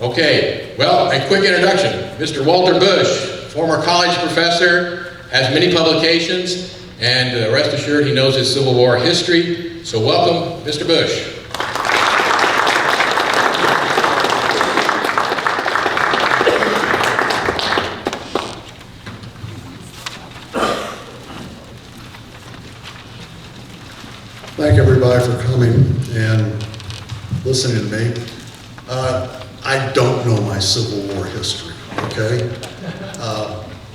Okay, well, a quick introduction. Mr. Walter Busch, former college professor, has many publications, and rest assured he knows his Civil War history. So welcome, Mr. Busch. Thank everybody for coming and listening to me. I don't know my Civil War history, okay?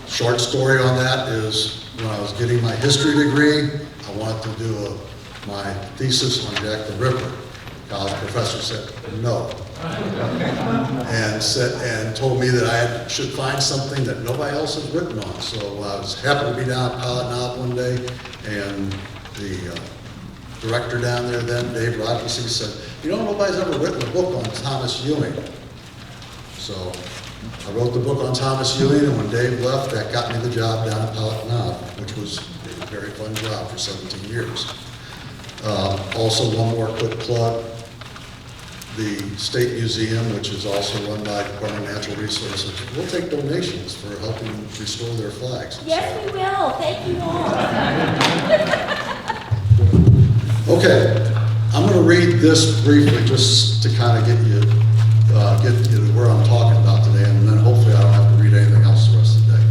Short story on that is when I was getting my history degree, I wanted to do my thesis on Jack the Ripper. College professor said no, and told me that I should find something that nobody else has written on. So I was happy to be down at Pilot Knob one day, and the director down there then, Dave Rodgers, said, you know, nobody's ever written a book on Thomas Ewing. So I wrote the book on Thomas Ewing, and when Dave left, that got me the job down at Pilot Knob, which was a very fun job for 17 years. Also, one more quick plug. The State Museum, which is also run by Department of Natural Resources, will take donations for helping restore their flags. Yes, we will. Thank you all. Okay, I'm going to read this briefly just to kind of get you to where I'm talking about today, and then hopefully I don't have to read anything else the rest of the day.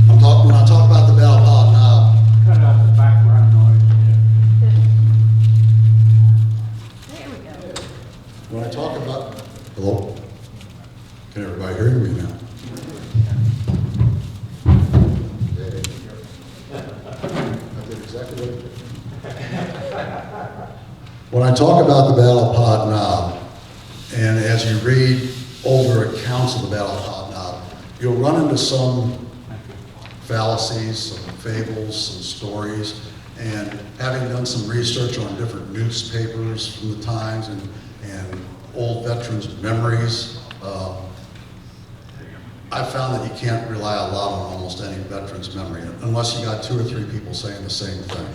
When I talk about the Battle of Pilot Knob, Cut out the background noise. There we go. when I talk about, hello? Can everybody hear me now? I did exactly what I did. When I talk about the Battle of Pilot Knob, and as you read older accounts of the Battle of Pilot Knob, you'll run into some fallacies, some fables, some stories, and having done some research on different newspapers from the times and old veterans' memories, I found that you can't rely a lot on almost any veteran's memory unless you got 2 or 3 people saying the same thing.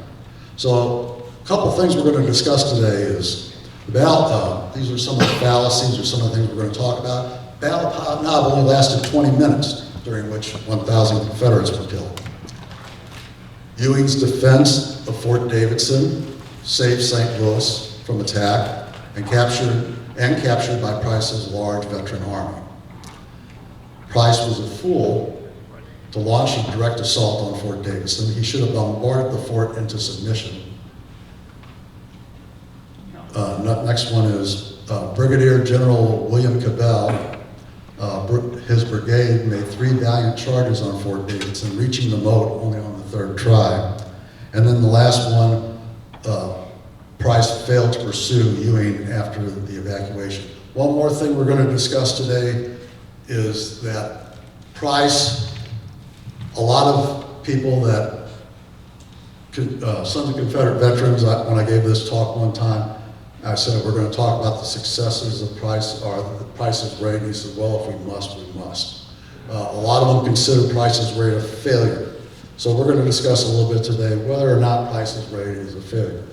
So a couple of things we're going to discuss today is the battle. These are some of the fallacies or some of the things we're going to talk about. Battle of Pilot Knob only lasted 20 minutes, during which 1,000 Confederates were killed. Ewing's defense of Fort Davidson saved St. Louis from attack and captured by Price's large veteran army. Price was a fool to launch a direct assault on Fort Davidson. He should have bombarded the fort into submission. Next one is Brigadier General William Cabell. His brigade made 3 valiant charges on Fort Davidson, reaching the moat only on the 3rd try. And then the last one, Price failed to pursue Ewing after the evacuation. One more thing we're going to discuss today is that Price, a lot of people that, Sons of Confederate Veterans, when I gave this talk one time, I said, we're going to talk about the successes of Price, or the Price's Right. He said, well, if we must, we must. A lot of them consider Price's Right a failure. So we're going to discuss a little bit today whether or not Price's Right is a failure.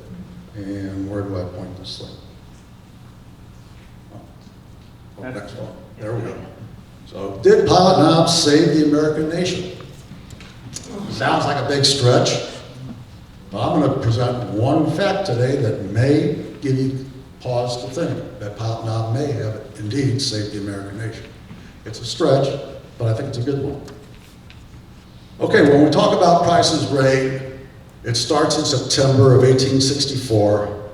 And where do I point this thing? Oh, next one. There we go. So, did Pilot Knob save the American nation? Sounds like a big stretch. But I'm going to present one fact today that may give you pause to think that Pilot Knob may have indeed saved the American nation. It's a stretch, but I think it's a good one. Okay, when we talk about Price's raid, it starts in September of 1864.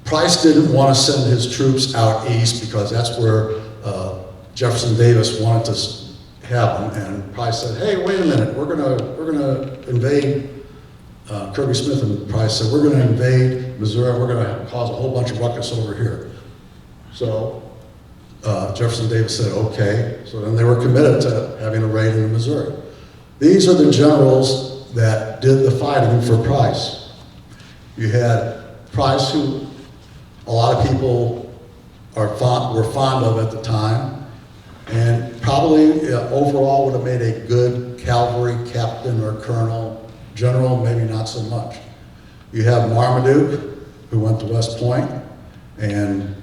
Price didn't want to send his troops out east because that's where Jefferson Davis wanted to have them, and Price said, hey, wait a minute, we're gonna invade. Kirby Smith and Price said, we're going to invade Missouri, we're going to cause a whole bunch of ruckus over here. So Jefferson Davis said, okay. So then they were committed to having a raid into Missouri. These are the generals that did the fighting for Price. You had Price, who a lot of people were fond of at the time, and probably overall would have made a good cavalry captain or colonel. General, maybe not so much. You have Marmaduke, who went to West Point, and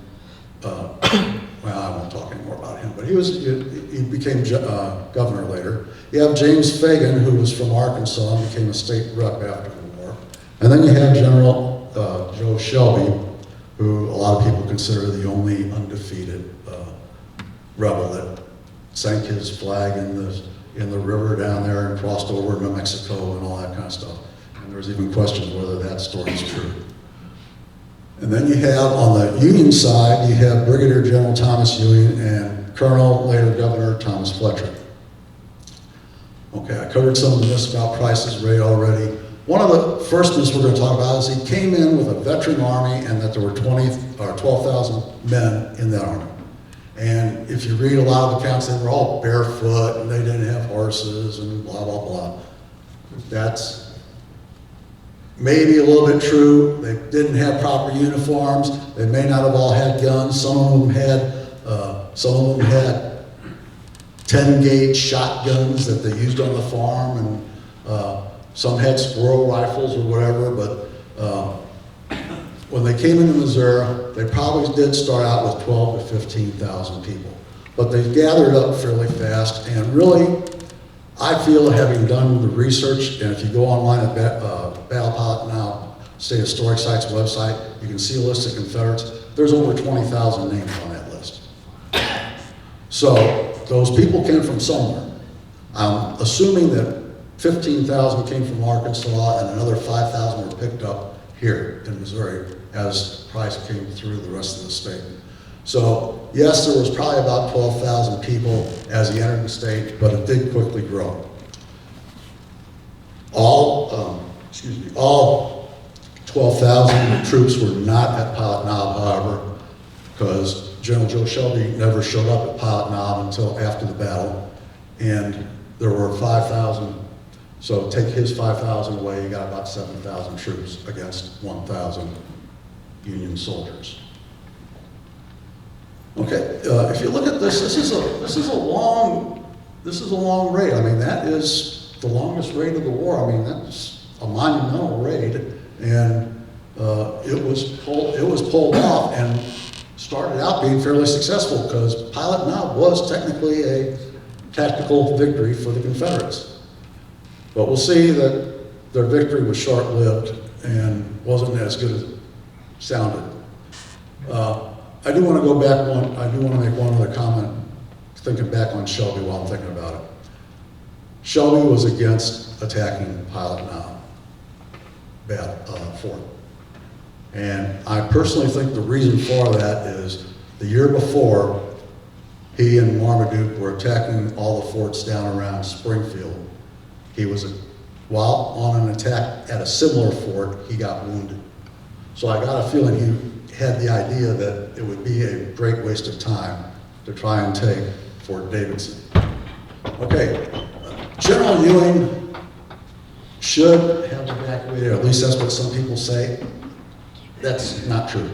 well, I won't talk anymore about him, but he became governor later. You have James Fagan, who was from Arkansas and became a state rep after the war. And then you have General Joe Shelby, who a lot of people consider the only undefeated rebel that sank his flag in the river down there and crossed over New Mexico and all that kind of stuff. And there's even questions whether that story is true. And then you have, on the Union side, you have Brigadier General Thomas Ewing and Colonel, later Governor Thomas Fletcher. Okay, I covered some of the myths about Price's rate already. One of the first myths we're going to talk about is he came in with a veteran army and that there were 12,000 men in that army. And if you read a lot of accounts, they were all barefoot and they didn't have horses and blah, blah, blah. That's maybe a little bit true. They didn't have proper uniforms. They may not have all had guns. Some of them had 10-gauge shotguns that they used on the farm, and some had squirrel rifles or whatever. But when they came into Missouri, they probably did start out with 12 to 15,000 people. But they gathered up fairly fast, and really, I feel, having done the research, and if you go online at Battle Pilot Now State Historic Sites website, you can see a list of Confederates. There's over 20,000 names on that list. So those people came from somewhere. I'm assuming that 15,000 came from Arkansas and another 5,000 were picked up here in Missouri as Price came through the rest of the state. So yes, there was probably about 12,000 people as he entered the state, but it did quickly grow. All 12,000 troops were not at Pilot Knob, however, because General Joe Shelby never showed up at Pilot Knob until after the battle, and there were 5,000. So take his 5,000 away, you got about 7,000 troops against 1,000 Union soldiers. Okay, if you look at this, this is a long raid. I mean, that is the longest raid of the war. I mean, that's a monumental raid, and it was pulled off and started out being fairly successful because Pilot Knob was technically a tactical victory for the Confederates. But we'll see that their victory was short-lived and wasn't as good as it sounded. I do want to go back I do want to make one other comment, thinking back on Shelby while I'm thinking about it. Shelby was against attacking Pilot Knob fort. And I personally think the reason for that is the year before, he and Marmaduke were attacking all the forts down around Springfield. While on an attack at a similar fort, he got wounded. So I got a feeling he had the idea that it would be a great waste of time to try and take Fort Davidson. Okay, General Ewing should have evacuated, at least that's what some people say. That's not true.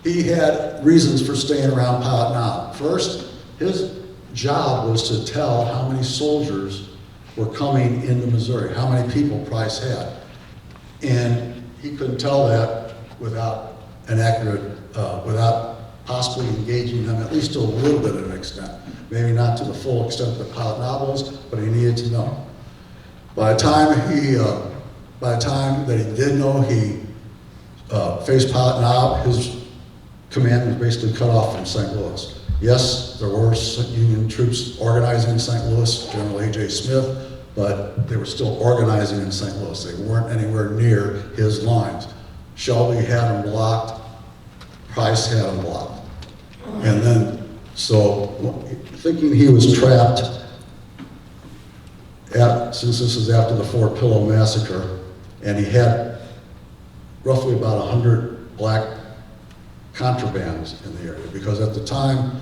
He had reasons for staying around Pilot Knob. First, his job was to tell how many soldiers were coming into Missouri, how many people Price had. And he couldn't tell that without an accurate, without possibly engaging them at least to a little bit of an extent. Maybe not to the full extent that Pilot Knob was, but he needed to know. By the time that he did know he faced Pilot Knob, his command was basically cut off from St. Louis. Yes, there were Union troops organizing in St. Louis, General A.J. Smith, but they were still organizing in St. Louis. They weren't anywhere near his lines. Shelby had them blocked, Price had them blocked. And then, so thinking he was trapped, since this is after the Fort Pillow massacre, and he had roughly about 100 black contrabands in the area, because at the time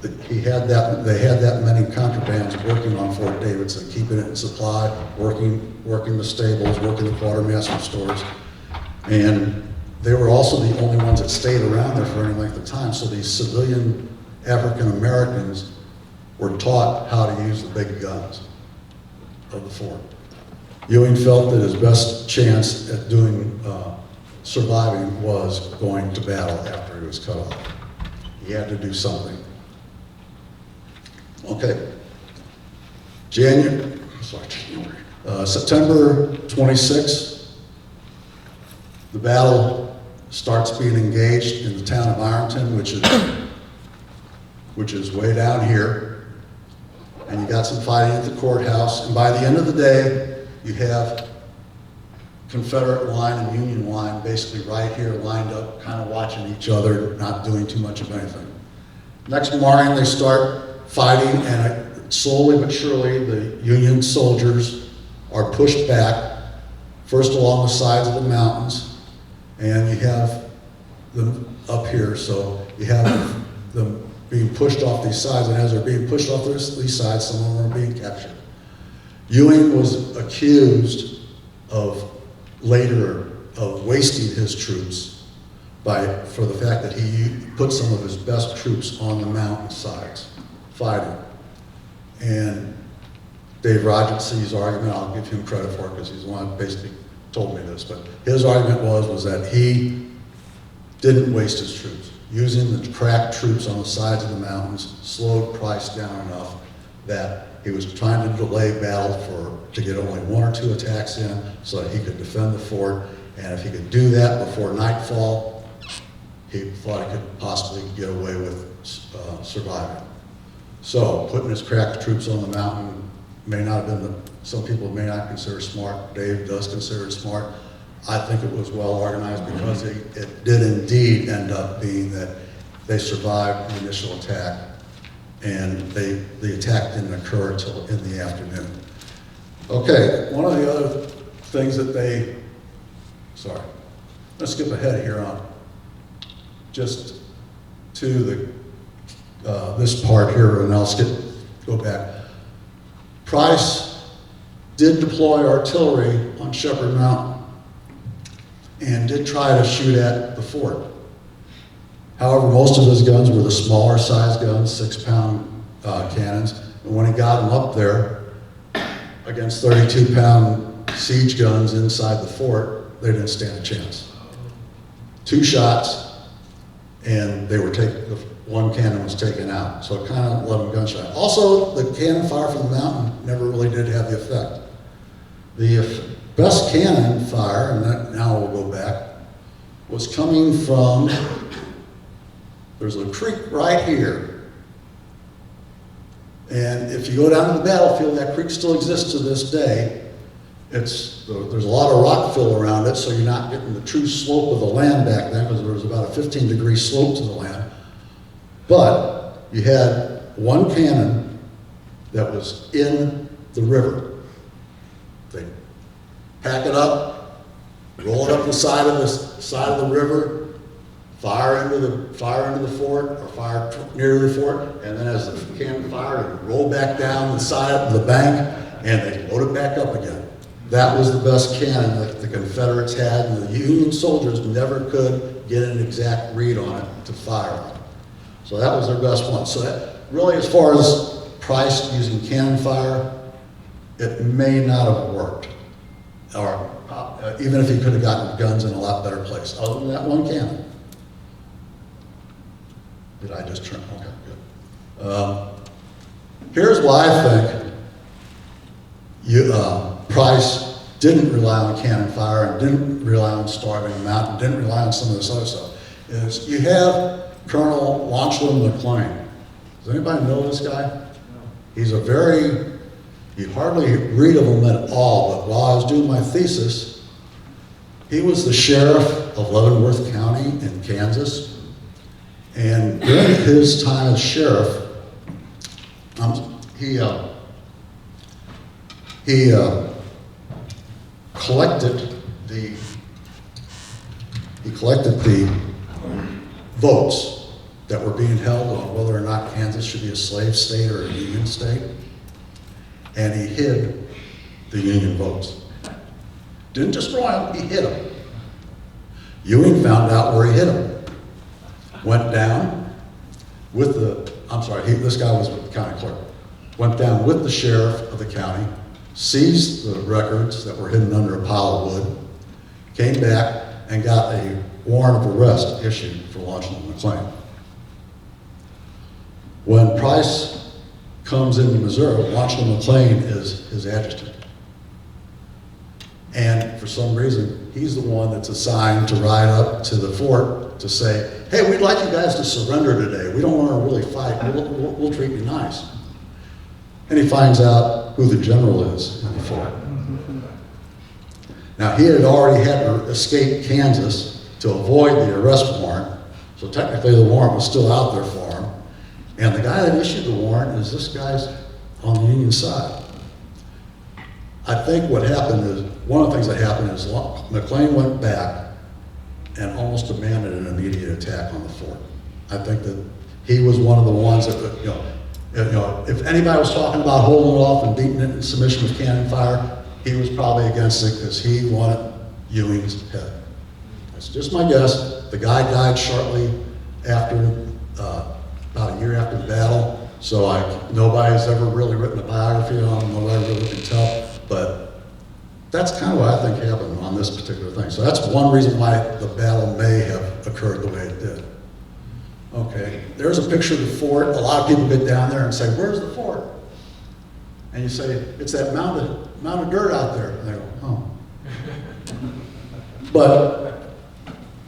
they had that many contrabands working on Fort Davidson, keeping it in supply, working the stables, working the quartermaster stores, and they were also the only ones that stayed around there for any length of time. So these civilian African Americans were taught how to use the big guns of the fort. Ewing felt that his best chance at surviving was going to battle after he was cut off. He had to do something. Okay. September 26th, the battle starts being engaged in the town of Ironton, which is way down here. And you got some fighting at the courthouse. And by the end of the day, you have Confederate line and Union line basically right here lined up, kind of watching each other, not doing too much of anything. Next morning, they start fighting, and slowly but surely, the Union soldiers are pushed back, first along the sides of the mountains, and you have them up here, so you have them being pushed off these sides, and as they're being pushed off these sides, some of them are being captured. Ewing was accused of wasting his troops for the fact that he put some of his best troops on the mountain sides fighting. And Dave Rogersy's argument, I'll give him credit for it because he's the one that basically told me this, but his argument was that he didn't waste his troops. Using the cracked troops on the sides of the mountains slowed Price down enough that he was trying to delay battle to get only 1 or 2 attacks in so that he could defend the fort. And if he could do that before nightfall, he thought he could possibly get away with surviving. So putting his cracked troops on the mountain may not have been, some people may not consider smart. Dave does consider it smart. I think it was well organized because it did indeed end up being that they survived the initial attack, and the attack didn't occur until in the afternoon. Okay, one of the other things that let's skip ahead here on just to this part here, and I'll go back. Price did deploy artillery on Shepherd Mountain and did try to shoot at the fort. However, most of his guns were the smaller size guns, 6-pound cannons, and when he got them up there against 32-pound siege guns inside the fort, they didn't stand a chance. 2 shots, and they were one cannon was taken out, so it kind of let them gunshot. Also, the cannon fire from the mountain never really did have the effect. The best cannon fire, and now we'll go back, was coming from, there's a creek right here. And if you go down to the battlefield, that creek still exists to this day. There's a lot of rock fill around it, so you're not getting the true slope of the land back then, because there was about a 15-degree slope to the land. But you had one cannon that was in the river. They pack it up, roll it up the side of the river, fire into the fort, or fire near the fort, and then as the cannon fired, it rolled back down the side of the bank, and they load it back up again. That was the best cannon that the Confederates had, and the Union soldiers never could get an exact read on it to fire on. So that was their best one. So that really, as far as Price using cannon fire, it may not have worked. Or even if he could have gotten guns in a lot better place, other than that one cannon. Did I just turn? Okay, good. Here's why I think Price didn't rely on cannon fire and didn't rely on starving them out and didn't rely on some of this other stuff. Is you have Colonel Launchlin McLean. Does anybody know this guy? No. He's you hardly read of him at all, but while I was doing my thesis, he was the sheriff of Leavenworth County in Kansas. And during his time as sheriff, he collected the votes that were being held on whether or not Kansas should be a slave state or a Union state, and he hid the Union votes. Didn't destroy them, he hid them. Ewing found out where he hid them. Went down with this guy was with the county clerk. Went down with the sheriff of the county, seized the records that were hidden under a pile of wood, came back and got a warrant of arrest issued for Launchlin McLean. When Price comes into Missouri, Marshall McLean is his adjutant. And for some reason, he's the one that's assigned to ride up to the fort to say, hey, we'd like you guys to surrender today. We don't want to really fight. We'll treat you nice. And he finds out who the general is in the fort. Now, he had already had to escape Kansas to avoid the arrest warrant, so technically the warrant was still out there for him. And the guy that issued the warrant is this guy's on the Union side. I think what happened is, one of the things that happened is McLean went back and almost demanded an immediate attack on the fort. I think that he was one of the ones that, if anybody was talking about holding it off and beating it in submission with cannon fire, he was probably against it because he wanted Ewing's head. That's just my guess. The guy died shortly after, about a year after the battle, so nobody's ever really written a biography on him, nobody really can tell, but that's kind of what I think happened on this particular thing. So that's one reason why the battle may have occurred the way it did. Okay, there's a picture of the fort. A lot of people get down there and say, where's the fort? And you say, it's that mound of dirt out there. And they go, oh. But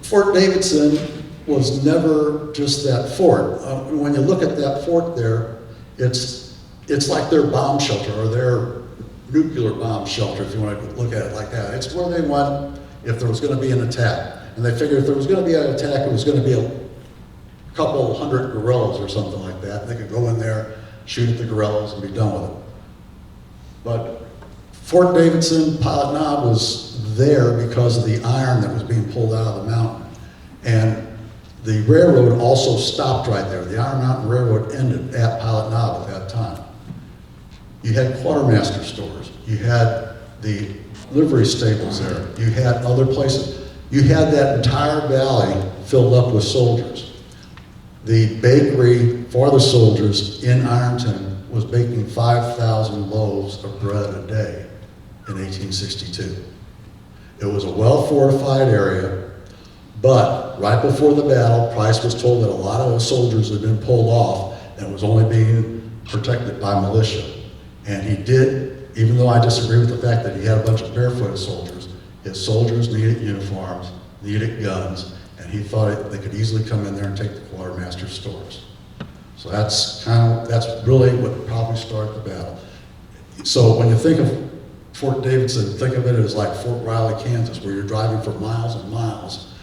Fort Davidson was never just that fort. When you look at that fort there, it's like their bomb shelter or their nuclear bomb shelter, if you want to look at it like that. It's where they went if there was going to be an attack. And they figured if there was going to be an attack, it was going to be a couple hundred guerrillas or something like that. They could go in there, shoot at the guerrillas, and be done with it. But Fort Davidson, Pilot Knob was there because of the iron that was being pulled out of the mountain. And the railroad also stopped right there. The Iron Mountain Railroad ended at Pilot Knob at that time. You had quartermaster stores. You had the livery stables there. You had other places. You had that entire valley filled up with soldiers. The bakery for the soldiers in Ironton was baking 5,000 loaves of bread a day in 1862. It was a well-fortified area, but right before the battle, Price was told that a lot of the soldiers had been pulled off and was only being protected by militia. And he did, even though I disagree with the fact that he had a bunch of barefooted soldiers, his soldiers needed uniforms, needed guns, and he thought they could easily come in there and take the quartermaster's stores. So that's really what probably started the battle. So when you think of Fort Davidson, think of it as like Fort Riley, Kansas, where you're driving for miles and miles,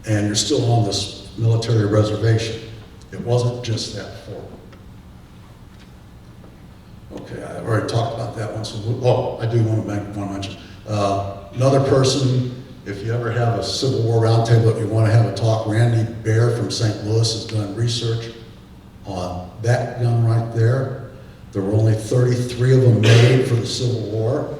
and you're still on this military reservation. It wasn't just that fort. Okay, I've already talked about that one, so I do want to mention. Another person, if you ever have a Civil War roundtable, if you want to have a talk, Randy Baer from St. Louis has done research on that gun right there. There were only 33 of them made for the Civil War.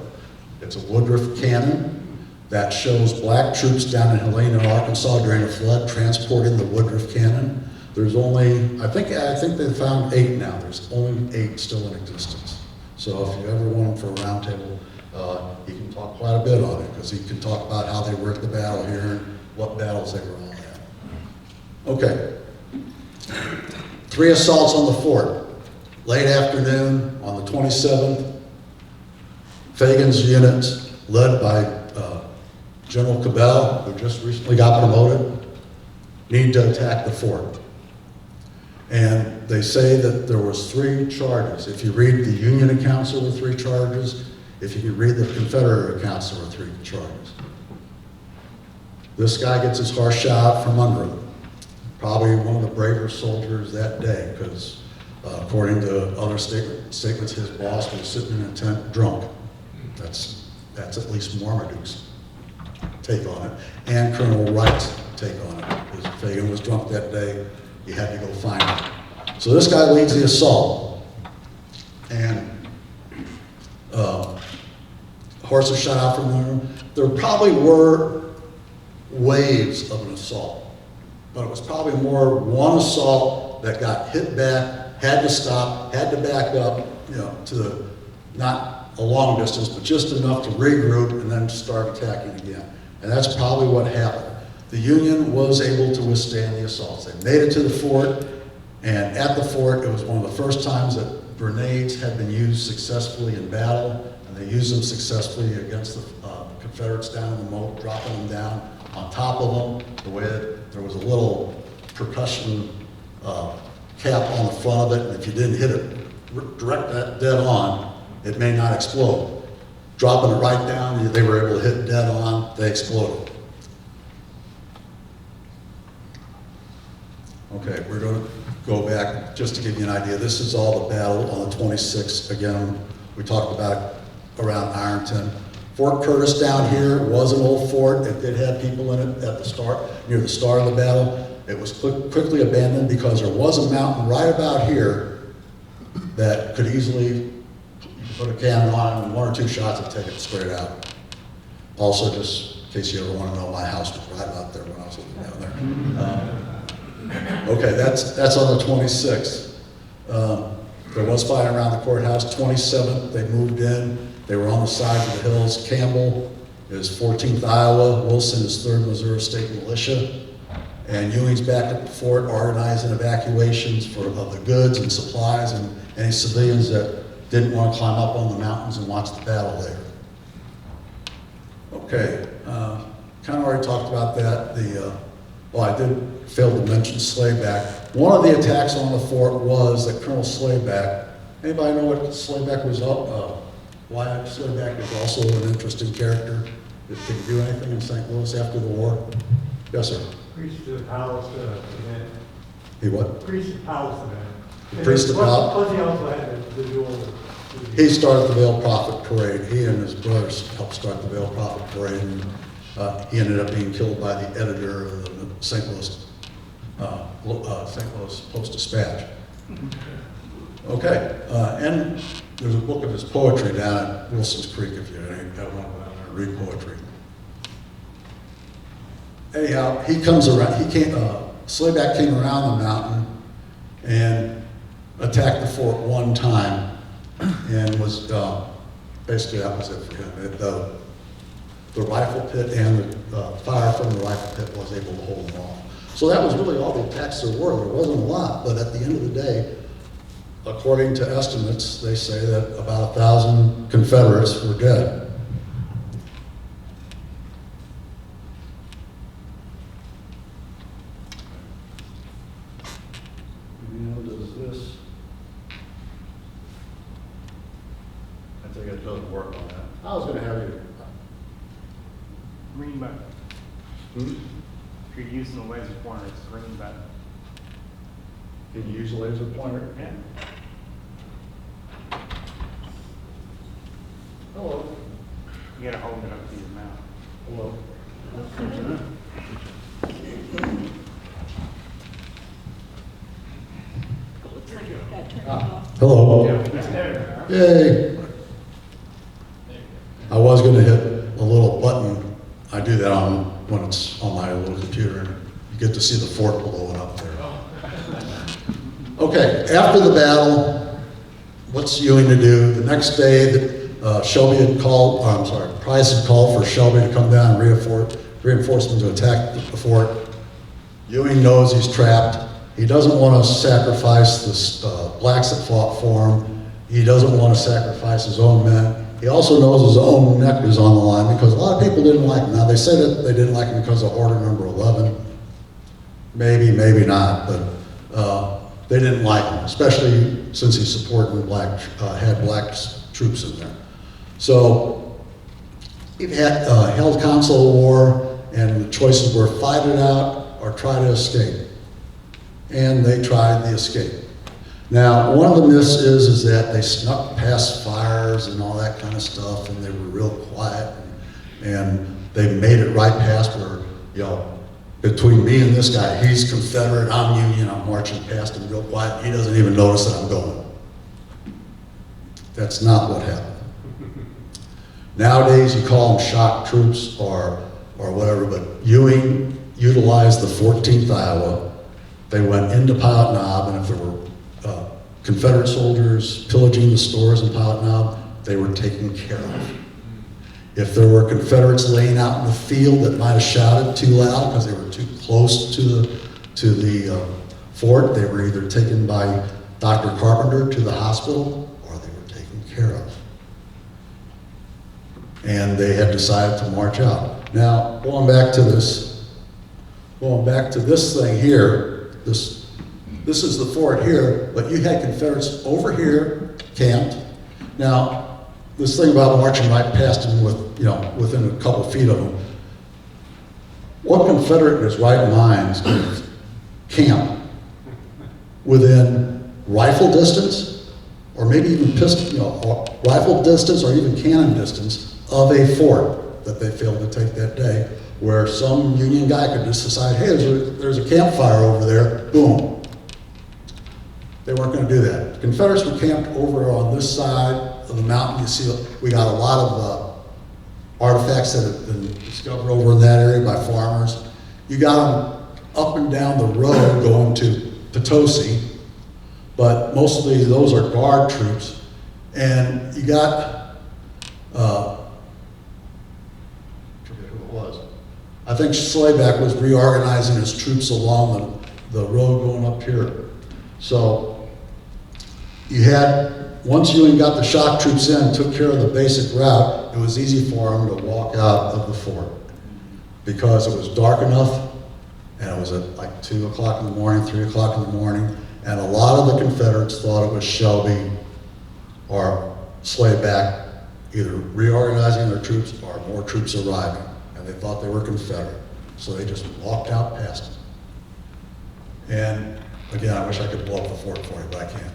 It's a Woodruff cannon that shows black troops down in Helena, Arkansas during a flood transporting the Woodruff cannon. There's only, I think they found 8 now. There's only 8 still in existence. So if you ever want them for a roundtable, he can talk quite a bit on it because he can talk about how they were at the battle here and what battles they were all at. Okay. 3 assaults on the fort. Late afternoon on the 27th, Fagan's units, led by General Cabell, who just recently got promoted, need to attack the fort. And they say that there was 3 charges. If you read the Union accounts, there were 3 charges. If you read the Confederate accounts, there were 3 charges. This guy gets his horse shot out from under him. Probably one of the braver soldiers that day, because according to other statements, his boss was sitting in a tent drunk. That's at least Marmaduke's take on it, and Colonel Wright's take on it. Because Fagan was drunk that day, he had to go find him. So this guy leads the assault, and horses shot out from under him. There probably were waves of an assault, but it was probably more one assault that got hit back, had to stop, had to back up, to not a long distance, but just enough to regroup and then start attacking again. And that's probably what happened. The Union was able to withstand the assaults. They made it to the fort, And at the fort, it was one of the first times that grenades had been used successfully in battle, and they used them successfully against the Confederates down in the moat, dropping them down on top of them. The way there was a little percussion cap on the front of it, and if you didn't hit it direct that dead on, it may not explode. Dropping it right down, they were able to hit dead on, they exploded. Okay, we're going to go back just to give you an idea. This is all the battle on the 26th. Again, we talked about it around Ironton. Fort Curtis down here was an old fort. It did have people in it at the start, near the start of the battle. It was quickly abandoned because there was a mountain right about here that could easily put a cannon on it, and 1 or 2 shots would take it straight out. Also, just in case you ever want to know, my house was right out there when I was living down there. Okay, that's on the 26th. There was fighting around the courthouse. 27th, they moved in. They were on the sides of the hills. Campbell is 14th Iowa. Wilson is 3rd Missouri State Militia. And Ewing's back at the fort organizing evacuations of the goods and supplies and any civilians that didn't want to climb up on the mountains and watch the battle later. Okay, kind of already talked about that. Well, I did fail to mention Slayback. One of the attacks on the fort was that Colonel Slayback, anybody know what Slayback was up? Why Slayback is also an interesting character? Did he do anything in St. Louis after the war? Yes, sir. Priest of the Palace event. He what? Priest of Palace event. The Priest of Palace? Plus he also had the duel. He started the Veil Prophet Parade. He and his brothers helped start the Veil Prophet Parade, and he ended up being killed by the editor of the St. Louis Post-Dispatch. Okay, and there's a book of his poetry down at Wilson's Creek if you want to go down there and read poetry. Anyhow, he comes around. Slayback came around the mountain and attacked the fort one time, and was basically that was it for him. The rifle pit and the fire from the rifle pit was able to hold him off. So that was really all the attacks there were. There wasn't a lot, but at the end of the day, according to estimates, they say that about 1,000 Confederates were dead. Does this? I think it doesn't work on that. I was going to have you. Green button. Hmm? If you're using the laser pointer, it's the green button. Can you use a laser pointer? Yeah. Hello. You gotta hold it up to your mouth. Hello. Looks like it got turned Ah. off. Hello. There. Yay. I was going to hit a little button. I do that when it's on my little computer. You get to see the fort blowing up there. Okay, after the battle, what's Ewing to do? The next day, Price had called for Shelby to come down and reinforcements to attack the fort. Ewing knows he's trapped. He doesn't want to sacrifice the blacks that fought for him. He doesn't want to sacrifice his own men. He also knows his own neck is on the line because a lot of people didn't like him. Now, they say that they didn't like him because of Order Number 11. Maybe, maybe not, but they didn't like him, especially since he supported had black troops in there. So he held council of war, and the choices were fight it out or try to escape. And they tried the escape. Now, one of the myths is that they snuck past fires and all that kind of stuff, and they were real quiet, and they made it right past where, between me and this guy, he's Confederate, I'm Union, I'm marching past him real quiet, he doesn't even notice that I'm going. That's not what happened. Nowadays, you call them shock troops or whatever, but Ewing utilized the 14th Iowa. They went into Pilot Knob, and if there were Confederate soldiers pillaging the stores in Pilot Knob, they were taken care of. If there were Confederates laying out in the field that might have shouted too loud because they were too close to the fort, they were either taken by Dr. Carpenter to the hospital or they were taken care of. And they had decided to march out. Now, going back to this thing here, this is the fort here, but you had Confederates over here camped. Now, this thing about marching right past them within a couple feet of them, what Confederate in his right mind is going to camp within rifle distance, or maybe even rifle distance, or even cannon distance of a fort that they failed to take that day, where some Union guy could just decide, hey, there's a campfire over there, boom. They weren't going to do that. The Confederates were camped over on this side of the mountain. You see, we got a lot of artifacts that have been discovered over in that area by farmers. You got them up and down the road going to Potosi, but mostly those are guard troops. And you got, I forget who it was. I think Slayback was reorganizing his troops along the road going up here. So you had, once Ewing got the shock troops in, took care of the basic route, it was easy for them to walk out of the fort because it was dark enough and it was at like 2 o'clock in the morning, 3 o'clock in the morning, and a lot of the Confederates thought it was Shelby or Slayback either reorganizing their troops or more troops arriving, and they thought they were Confederate. So they just walked out past them. And again, I wish I could blow up the fort for you, but I can't.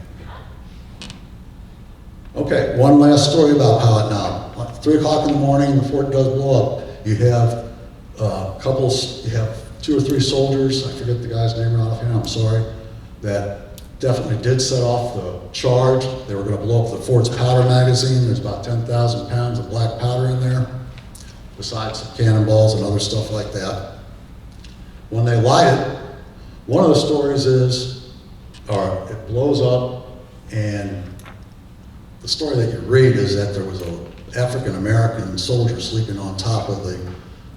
Okay, one last story about Pilot Knob. At 3 o'clock in the morning, the fort does blow up. You have you have 2 or 3 soldiers, I forget the guy's name right offhand, I'm sorry, that definitely did set off the charge. They were going to blow up the fort's powder magazine. There's about 10,000 pounds of black powder in there, besides some cannonballs and other stuff like that. When they light it, one of the stories is, or it blows up, and the story that you read is that there was an African-American soldier sleeping on top of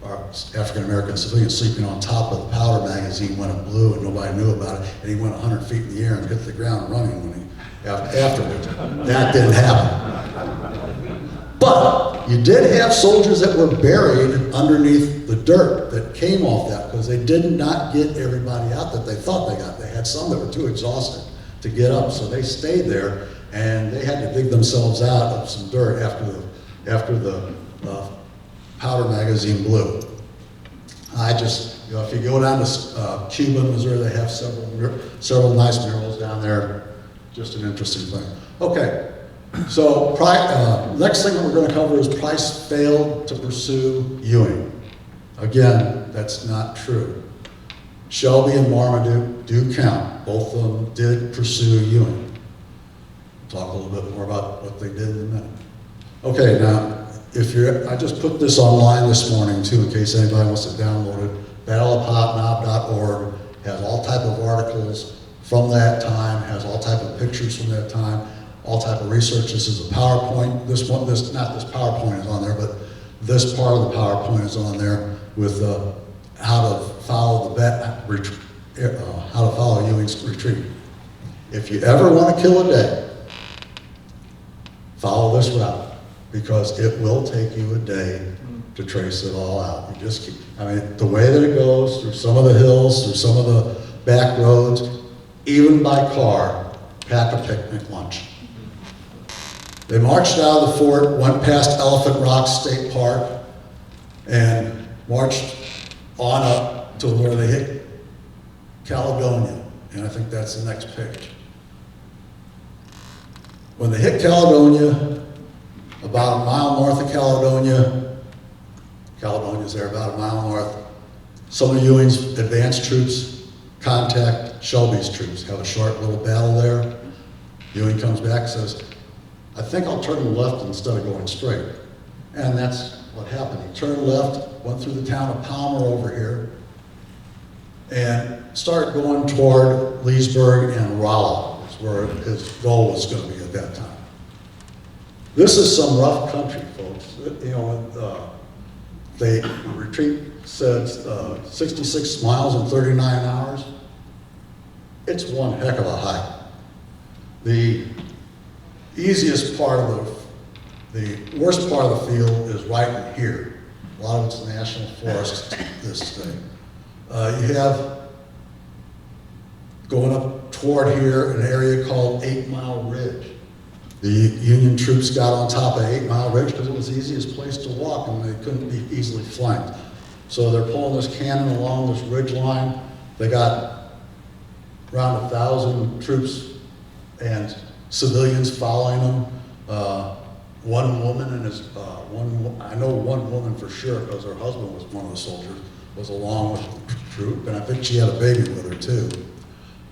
or African-American civilian sleeping on top of the powder magazine when it blew and nobody knew about it, and he went 100 feet in the air and hit the ground running afterwards. That didn't happen. But you did have soldiers that were buried underneath the dirt that came off that because they did not get everybody out that they thought they got. They had some that were too exhausted to get up, so they stayed there and they had to dig themselves out of some dirt after the powder magazine blew. If you go down to Cuba, Missouri, they have several nice murals down there. Just an interesting thing. Okay, so next thing that we're going to cover is Price failed to pursue Ewing. Again, that's not true. Shelby and Marmaduke do count. Both of them did pursue Ewing. We'll talk a little bit more about what they did in a minute. Okay, now, I just put this online this morning too, in case anybody wants to download it. battleofpotnob.org has all type of articles from that time, has all type of pictures from that time, all type of research. This is a PowerPoint. Not this PowerPoint is on there, but this part of the PowerPoint is on there with how to follow how to follow Ewing's retreat. If you ever want to kill a day, follow this route, because it will take you a day to trace it all out. You just the way that it goes, through some of the hills, through some of the back roads, even by car, pack a picnic lunch. They marched out of the fort, went past Elephant Rock State Park, and marched on up to where they hit Caledonia. And I think that's the next page. When they hit Caledonia, about a mile north of Caledonia's there about a mile north, some of Ewing's advanced troops contact Shelby's troops, have a short little battle there. Ewing comes back and says, I think I'll turn left instead of going straight. And that's what happened. He turned left, went through the town of Palmer over here, and started going toward Leesburg and Rolla, where his goal was going to be at that time. This is some rough country, folks. The retreat said 66 miles in 39 hours. it's one heck of a hike. The easiest part of the worst part of the field is right in here. A lot of it's national forest, this thing. You have, going up toward here, an area called 8 Mile Ridge. The Union troops got on top of 8 Mile Ridge because it was the easiest place to walk and they couldn't be easily flanked. So they're pulling this cannon along this ridge line. They got around 1,000 troops and civilians following them. One woman and I know one woman for sure because her husband was one of the soldiers, was along with the troop, and I think she had a baby with her too.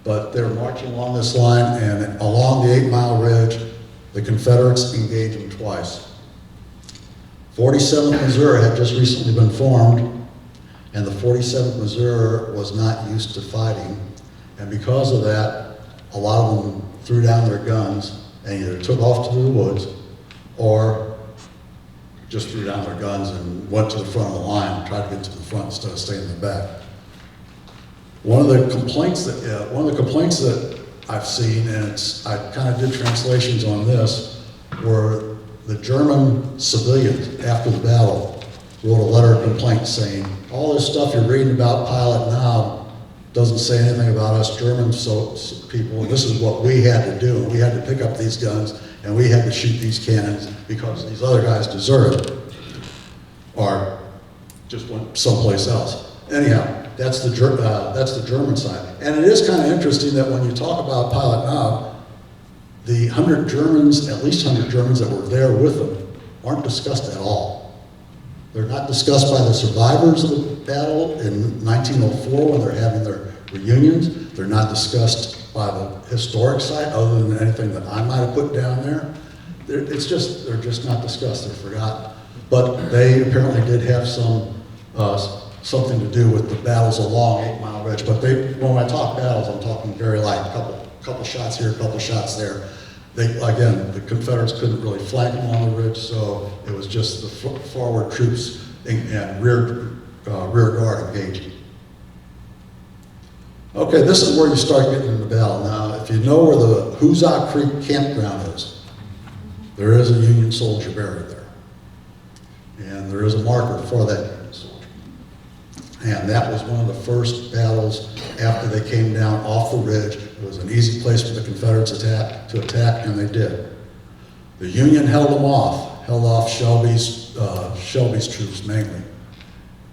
But they were marching along this line, and along the 8 Mile Ridge, the Confederates engaged them twice. 47th Missouri had just recently been formed, and the 47th Missouri was not used to fighting, and because of that, a lot of them threw down their guns and either took off to the woods or just threw down their guns and went to the front of the line and tried to get to the front instead of staying in the back. One of the complaints that I've seen, and I kind of did translations on this, were the German civilians after the battle wrote a letter of complaint saying, all this stuff you're reading about Pilot now doesn't say anything about us German people. This is what we had to do. We had to pick up these guns and we had to shoot these cannons because these other guys deserted or just went someplace else. Anyhow, that's the German side. And it is kind of interesting that when you talk about Pilot now, the 100 Germans, at least 100 Germans that were there with them, aren't discussed at all. They're not discussed by the survivors of the battle in 1904 when they're having their reunions. They're not discussed by the historic site other than anything that I might have put down there. They're just not discussed, they're forgotten. But they apparently did have something to do with the battles along 8 Mile Ridge. But when I talk battles, I'm talking very light, a couple shots here, a couple shots there. Again, the Confederates couldn't really flank them on the ridge, so it was just the forward troops and rear guard engaging. Okay, this is where you start getting into battle. Now, if you know where the Hoosick Creek campground is, there is a Union soldier buried there. And there is a marker for that Union soldier. And that was one of the first battles after they came down off the ridge. It was an easy place for the Confederates to attack, and they did. The Union held off Shelby's troops mainly.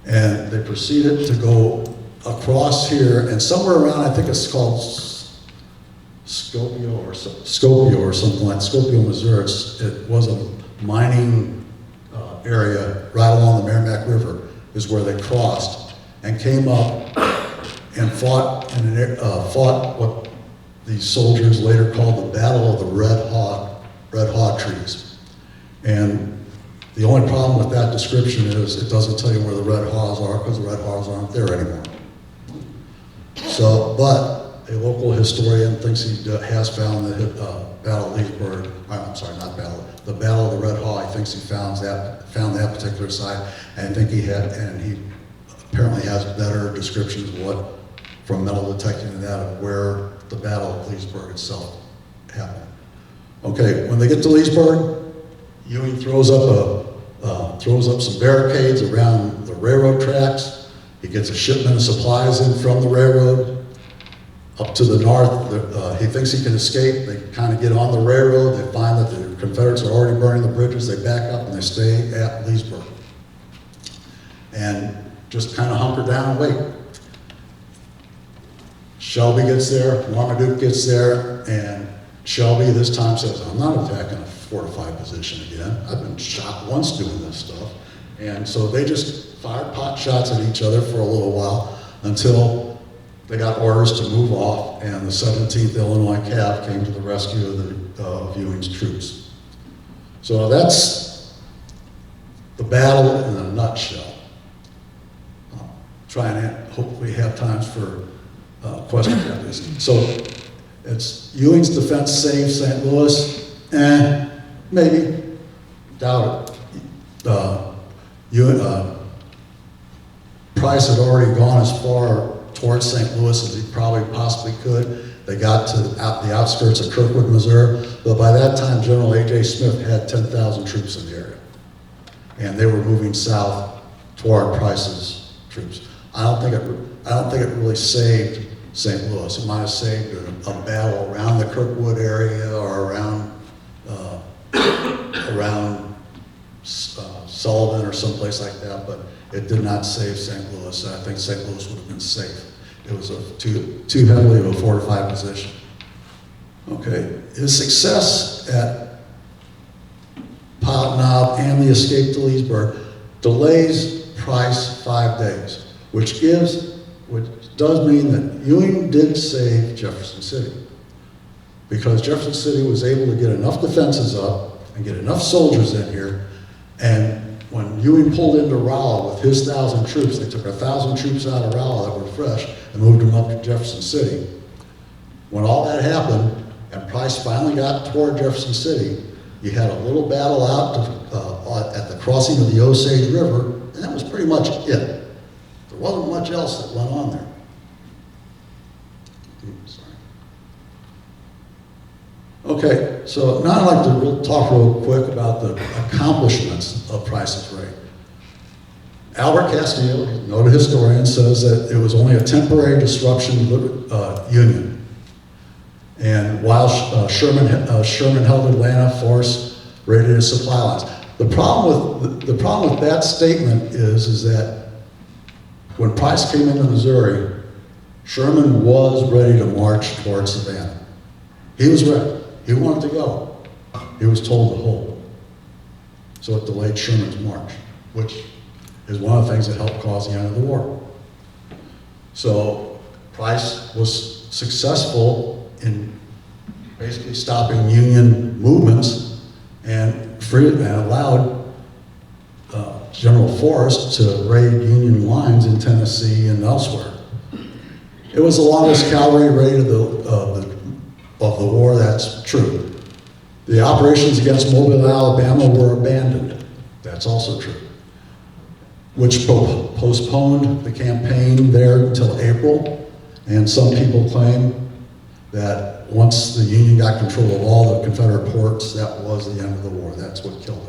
And they proceeded to go across here, and somewhere around, I think it's called Skopje or something like Skopje, Missouri. It was a mining area right along the Merrimack River, is where they crossed and came up and fought what these soldiers later called the Battle of the Red Haw Trees. And the only problem with that description is it doesn't tell you where the Red Haws are because the Red Haws aren't there anymore. So, but a local historian thinks he has found the Battle of Leesburg. I'm sorry, not battle. The Battle of the Red Haw. He thinks he found that particular site, and he apparently has better descriptions of from metal detecting and that of where the Battle of Leesburg itself happened. Okay, when they get to Leesburg, Ewing throws up some barricades around the railroad tracks. He gets a shipment of supplies in from the railroad. Up to the north, he thinks he can escape. They kind of get on the railroad. They find that the Confederates are already burning the bridges. They back up and they stay at Leesburg. And just kind of hunker down and wait. Shelby gets there, Marmaduke gets there, and Shelby this time says, I'm not attacking a fortified position again. I've been shot once doing this stuff. And so they just fired pot shots at each other for a little while until they got orders to move off, and the 17th Illinois Cav came to the rescue of Ewing's troops. So that's the battle in a nutshell. I'll try and hopefully have times for questions like this. So it's Ewing's defense saved St. Louis, maybe, doubt it. Price had already gone as far towards St. Louis as he probably possibly could, They got to the outskirts of Kirkwood, Missouri, but by that time, General A.J. Smith had 10,000 troops in the area. And they were moving south toward Price's troops. I don't think it really saved St. Louis. It might have saved a battle around the Kirkwood area or around Sullivan or someplace like that, but it did not save St. Louis. I think St. Louis would have been safe. It was too heavily of a fortified position. Okay, his success at Pilot Knob and the escape to Leesburg delays Price 5 days, which does mean that Ewing did save Jefferson City, because Jefferson City was able to get enough defenses up and get enough soldiers in here, and when Ewing pulled into Rolla with his 1,000 troops, they took 1,000 troops out of Rolla that were fresh and moved them up to Jefferson City. When all that happened and Price finally got toward Jefferson City, you had a little battle out at the crossing of the Osage River, and that was pretty much it. There wasn't much else that went on there. Oops, sorry. Okay, so now I'd like to talk real quick about the accomplishments of Price's raid. Albert Castillo, a noted historian, says that it was only a temporary disruption to the Union. And while Sherman held Atlanta, Forrest raided his supply lines. The problem with that statement is that when Price came into Missouri, Sherman was ready to march towards Savannah. He was ready. He wanted to go. He was told to hold. So it delayed Sherman's march, which is one of the things that helped cause the end of the war. So Price was successful in basically stopping Union movements and allowed General Forrest to raid Union lines in Tennessee and elsewhere. It was the longest cavalry raid of the war, that's true. The operations against Mobile, Alabama were abandoned. That's also true. Which postponed the campaign there until April. And some people claim that once the Union got control of all the Confederate ports, that was the end of the war. That's what killed it.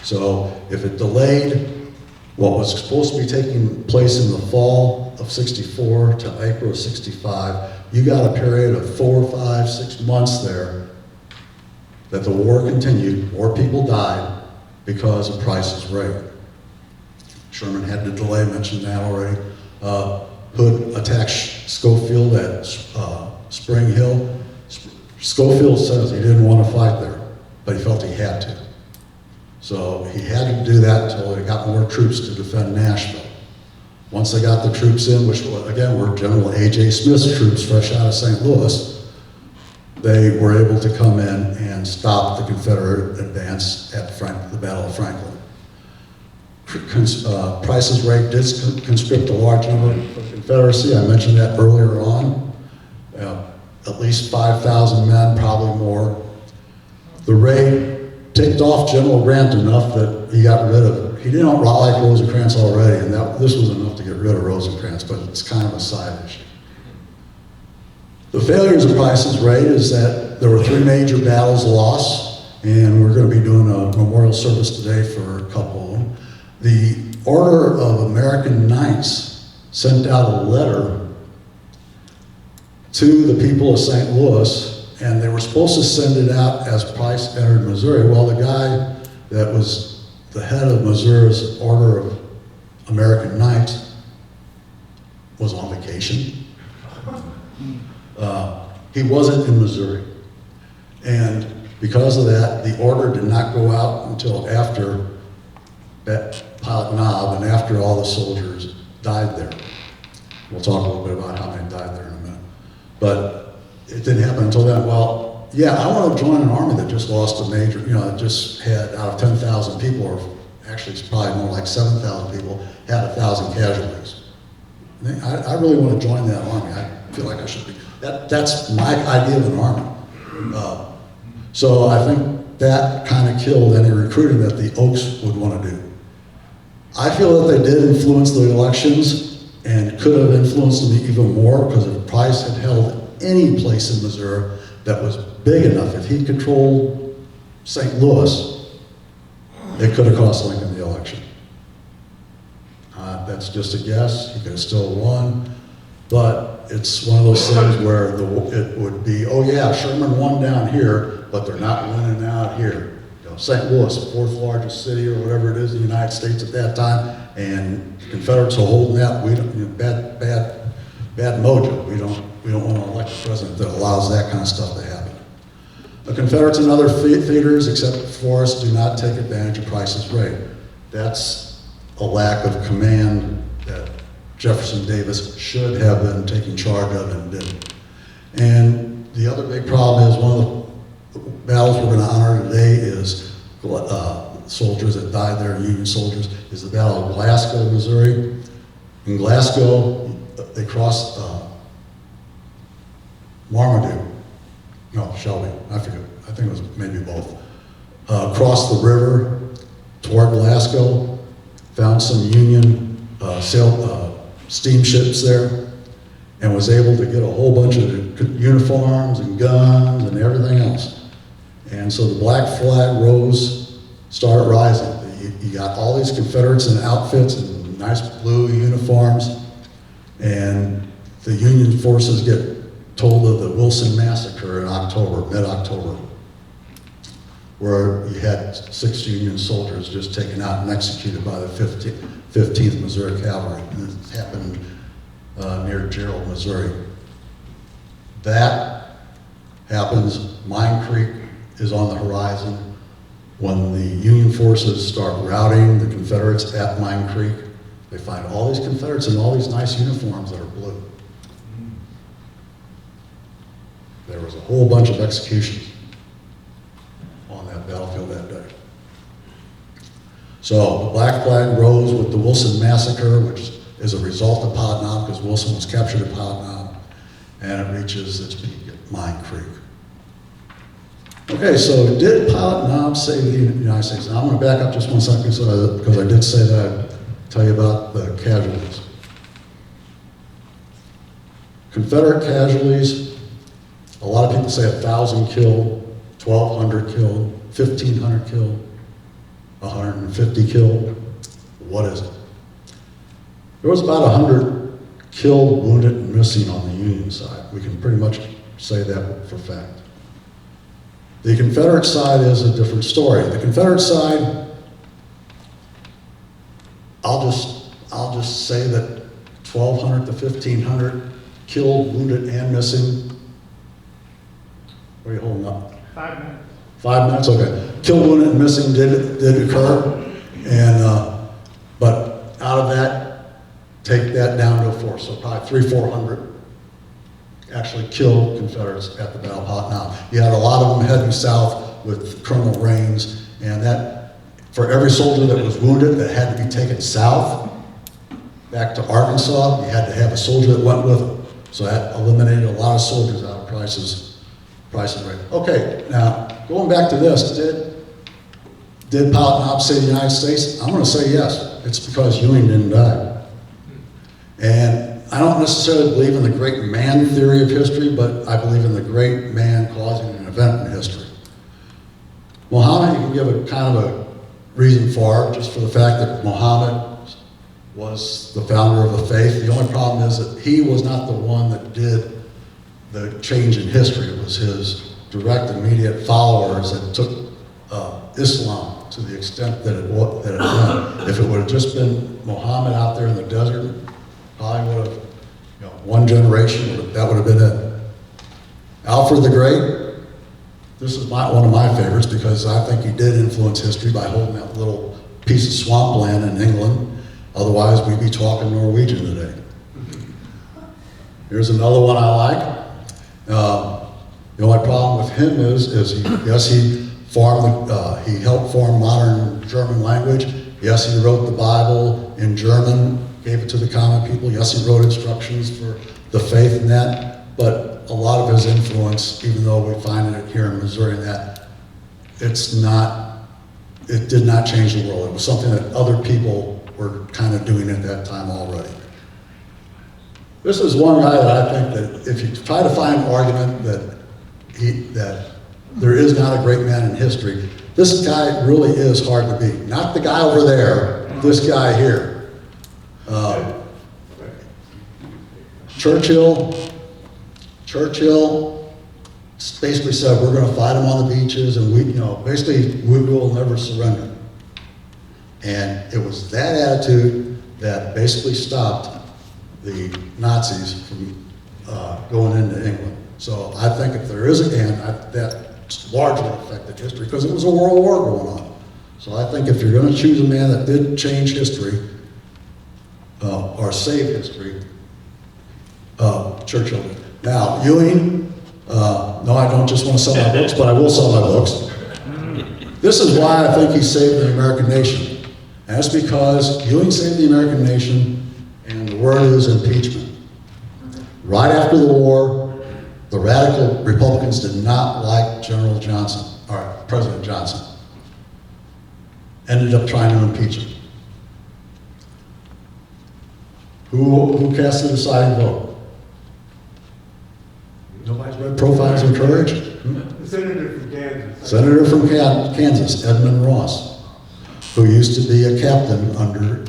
So if it delayed what was supposed to be taking place in the fall of '64 to April of '65, you got a period of 4, 5, 6 months there that the war continued. More people died because of Price's raid. Sherman had to delay, mentioned that already. Hood attacked Schofield at Spring Hill. Schofield says he didn't want to fight there, but he felt he had to. So he had to do that until they got more troops to defend Nashville. Once they got the troops in, which again were General A.J. Smith's troops fresh out of St. Louis, they were able to come in and stop the Confederate advance at the Battle of Franklin. Price's raid did conscript a large number of the Confederacy. I mentioned that earlier on. At least 5,000 men, probably more. The raid ticked off General Grant enough that he got rid of it. He didn't like Rosecrans already, and this was enough to get rid of Rosecrans, but it's kind of a side issue. The failures of Price's raid is that there were 3 major battles lost, and we're going to be doing a memorial service today for a couple of them. The Order of American Knights sent out a letter to the people of St. Louis, and they were supposed to send it out as Price entered Missouri. Well, the guy that was the head of Missouri's Order of American Knights was on vacation. He wasn't in Missouri. And because of that, the order did not go out until after Pilot Knob and after all the soldiers died there. We'll talk a little bit about how many died there in a minute. But it didn't happen until then. Well, yeah, I want to join an army that just lost a major, that just had, out of 10,000 people, or actually it's probably more like 7,000 people, had 1,000 casualties. I really want to join that army. I feel like I should be. That's my idea of an army. So I think that kind of killed any recruiting that the Oaks would want to do. I feel that they did influence the elections and could have influenced them even more, because if Price had held any place in Missouri that was big enough. If he controlled St. Louis, it could have cost Lincoln the election. That's just a guess. He could have still won. But it's one of those things where it would be, oh yeah, Sherman won down here, but they're not winning out here. You know, St. Louis, fourth largest city or whatever it is in the United States at that time, and the Confederates are holding that. We don't, you know, bad mojo. We don't want to elect a president that allows that kind of stuff to happen. The Confederates and other theaters, except for us, do not take advantage of Price's Right. That's a lack of command that Jefferson Davis should have been taking charge of and didn't. And the other big problem is one of the battles we're going to honor today is soldiers that died there, Union soldiers, is the Battle of Glasgow, Missouri. In Glasgow, they crossed Marmaduke. No, Shelby, I forget. I think it was maybe both. Crossed the river toward Glasgow, found some Union steamships there, and was able to get a whole bunch of uniforms and guns and everything else. And so the black flag started rising. You got all these Confederates in outfits and nice blue uniforms, and the Union forces get told of the Wilson Massacre in October, mid-October, where you had 6 Union soldiers just taken out and executed by the 15th Missouri Cavalry. And it happened near Gerald, Missouri. That happens. Mine Creek is on the horizon. When the Union forces start routing the Confederates at Mine Creek, they find all these Confederates in all these nice uniforms that are blue. There was a whole bunch of executions on that battlefield that day. So the black flag rose with the Wilson Massacre, which is a result of Pod Knob, because Wilson was captured at Pod Knob, and it reaches its peak at Mine Creek. Okay, so did Pod Knob save the United States? Now I'm going to back up just one second because I did say that I'd tell you about the casualties. Confederate casualties, a lot of people say 1,000 killed, 1,200 killed, 1,500 killed, 150 killed. What is it? There was about 100 killed, wounded, and missing on the Union side. We can pretty much say that for fact. The Confederate side is a different story. The Confederate side, I'll just say that 1,200 to 1,500 killed, wounded, and missing. What are you holding up? 5 minutes. 5 minutes, okay. Killed, wounded, and missing did occur, and but out of that, take that down to 4, so probably 300-400 actually killed Confederates at the Battle of Pod Knob. You had a lot of them heading south with Colonel Rains, and that for every soldier that was wounded that had to be taken south back to Arkansas, you had to have a soldier that went with them. So that eliminated a lot of soldiers out of Price's Right. Okay, now going back to this, did Pod Knob save the United States? I'm going to say yes. It's because Ewing didn't die. And I don't necessarily believe in the great man theory of history, but I believe in the great man causing an event in history. Muhammad, you can give a kind of a reason for, just for the fact that Muhammad was the founder of the faith. The only problem is that he was not the one that did the change in history. It was his direct, immediate followers that took Islam to the extent that it went. If it would have just been Muhammad out there in the desert, probably would have, one generation, that would have been it. Alfred the Great, this is one of my favorites because I think he did influence history by holding that little piece of swampland in England. Otherwise, we'd be talking Norwegian today. Here's another one I like. The only problem with him is he helped form modern German language. Yes, he wrote the Bible in German, gave it to the common people. Yes, he wrote instructions for the faith and that, but a lot of his influence, even though we find it here in Missouri and that, it did not change the world. It was something that other people were kind of doing at that time already. This is one guy that I think that if you try to find an argument that there is not a great man in history, this guy really is hard to beat. Not the guy over there, this guy here. Churchill basically said, we're going to fight them on the beaches, and basically we will never surrender. And it was that attitude that basically stopped the Nazis from going into England. So I think if there is that largely affected history, because it was a world war going on. So I think if you're going to choose a man that did change history, or save history, Churchill did. Now, Ewing, no, I don't just want to sell my books, but I will sell my books. This is why I think he saved the American nation. And that's because Ewing saved the American nation, and the word is impeachment. Right after the war, the radical Republicans did not like General Johnson, or President Johnson. Ended up trying to impeach him. Who cast the deciding vote? Nobody's read Profiles in Courage? The senator from Kansas. Senator from Kansas, Edmund Ross, who used to be a captain under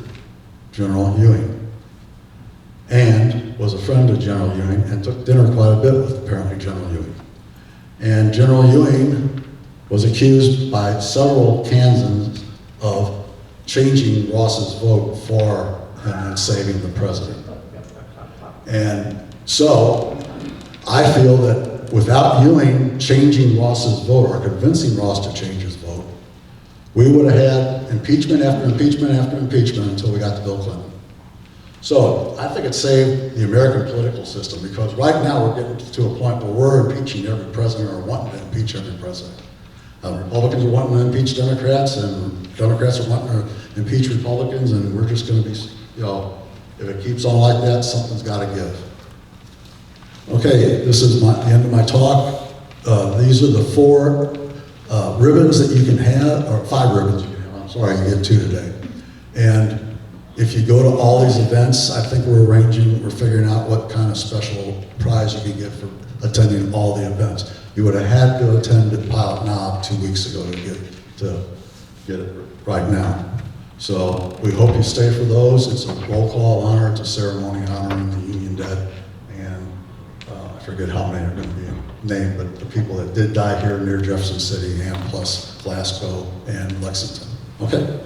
General Ewing, and was a friend of General Ewing, and took dinner quite a bit with apparently General Ewing. And General Ewing was accused by several Kansans of changing Ross's vote for and saving the president. And so I feel that without Ewing changing Ross's vote or convincing Ross to change his vote, we would have had impeachment after impeachment after impeachment until we got to Bill Clinton. So I think it saved the American political system, because right now we're getting to a point where we're impeaching every president, or wanting to impeach every president. Republicans are wanting to impeach Democrats, and Democrats are wanting to impeach Republicans, and we're just going to be, if it keeps on like that, something's got to give. Okay, this is the end of my talk. These are the 4 ribbons that you can have, or 5 ribbons you can have. I'm sorry, I can get 2 today. And if you go to all these events, I think we're figuring out what kind of special prize you can get for attending all the events. You would have had to attend at Pilot Knob 2 weeks ago to get it right now. So we hope you stay for those. It's a roll call honor. It's a ceremony honoring the Union dead. And I forget how many are going to be named, but the people that did die here near Jefferson City, and plus Glasgow and Lexington. Okay,